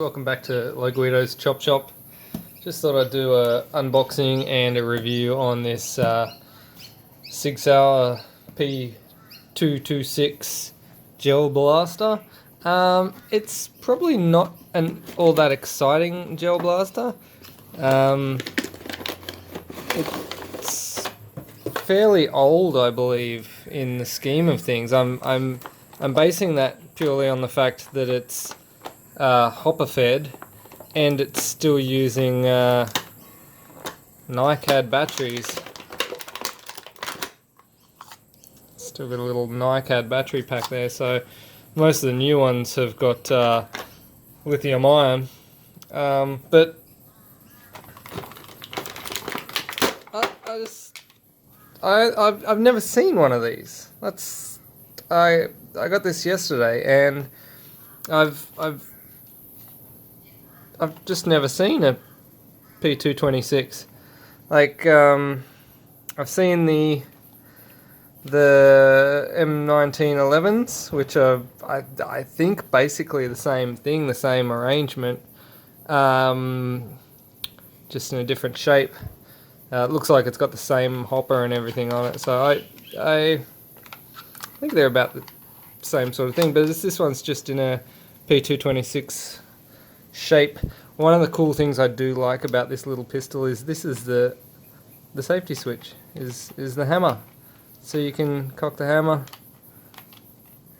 Welcome back to Guido's Chop Shop. Just thought I'd do a unboxing and a review on this Sig Sauer P226 gel blaster. It's probably not an all that exciting gel blaster. It's fairly old, I believe, in the scheme of things. I'm basing that purely on the fact that it's hopper fed and it's still using NiCad batteries. Still got a little NiCad battery pack there, so most of the new ones have got lithium ion, but I've never seen one of these. I got this yesterday, and I've just never seen a P226. Like, I've seen the M1911s, which are I think basically the same thing, the same arrangement, just in a different shape. It looks like it's got the same hopper and everything on it, so I think they're about the same sort of thing, but this one's just in a P226 shape. One of the cool things I do like about this little pistol is this is the safety switch, is the hammer. So you can cock the hammer,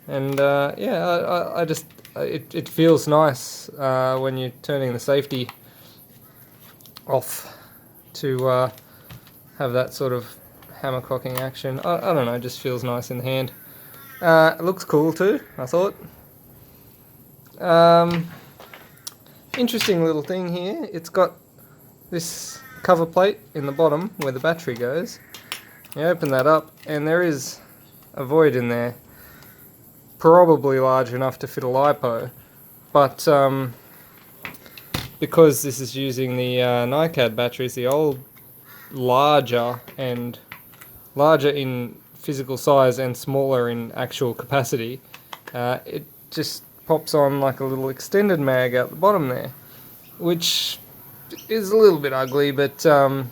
and yeah, I just it feels nice when you're turning the safety off to have that sort of hammer cocking action. I don't know, it just feels nice in the hand. It looks cool too, I thought. Interesting little thing here. It's got this cover plate in the bottom where the battery goes. You open that up and there is a void in there, probably large enough to fit a LiPo, but because this is using the NiCad batteries, the old larger in physical size and smaller in actual capacity, it just pops on like a little extended mag out the bottom there, which is a little bit ugly, but I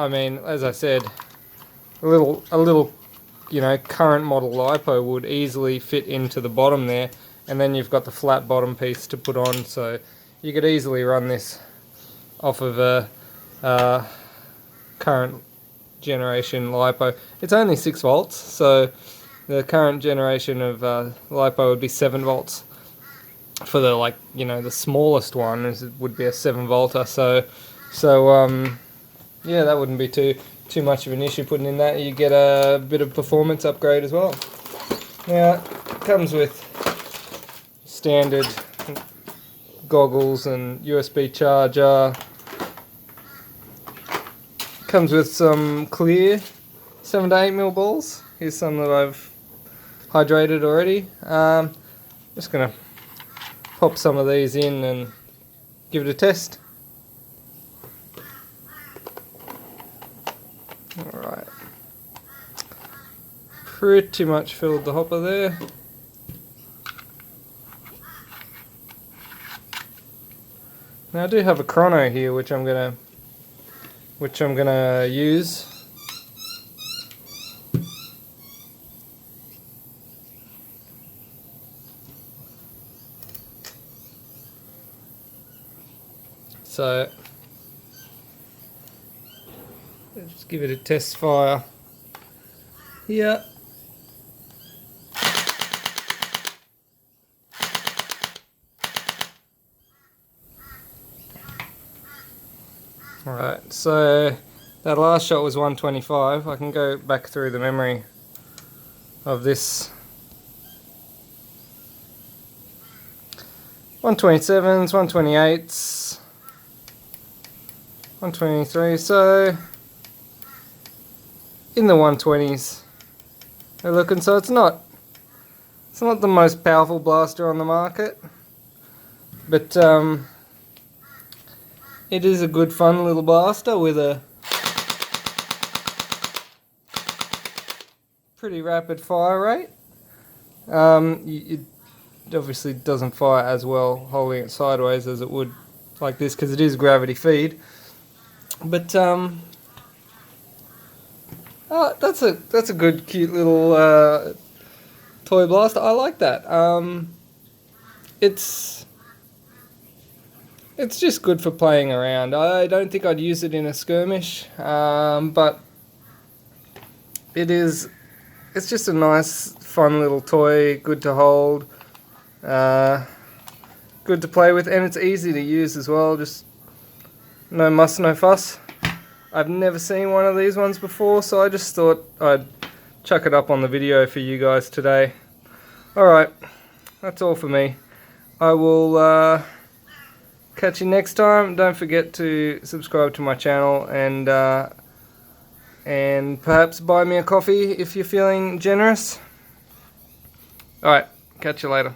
mean, as I said, a little you know, current model LiPo would easily fit into the bottom there, and then you've got the flat bottom piece to put on, so you could easily run this off of a current generation LiPo. It's only 6 volts, so the current generation of LiPo would be 7 volts. For the, like, you know, the smallest one would be a 7 volter, so yeah, that wouldn't be too much of an issue putting in that. You get a bit of performance upgrade as well. Now, it comes with standard goggles and USB charger. Comes with some clear 7 to 8mm balls. Here's some that I've hydrated already. Just gonna pop some of these in and give it a test. Alright. Pretty much filled the hopper there. Now I do have a chrono here which I'm gonna use. So let's just give it a test fire here. Alright, so that last shot was 125. I can go back through the memory of this. 127s, 128s, 123, so in the 120s they're looking. So it's not the most powerful blaster on the market, but it is a good fun little blaster with a pretty rapid fire rate. obviously doesn't fire as well holding it sideways as it would like this, because it is gravity feed. But oh, that's a good, cute little toy blaster. I like that. It's just good for playing around. I don't think I'd use it in a skirmish, but it's just a nice, fun little toy, good to hold, good to play with, and it's easy to use as well. Just no muss, no fuss. I've never seen one of these ones before, so I just thought I'd chuck it up on the video for you guys today. Alright, that's all for me. I will catch you next time. Don't forget to subscribe to my channel, and perhaps buy me a coffee if you're feeling generous. Alright, catch you later.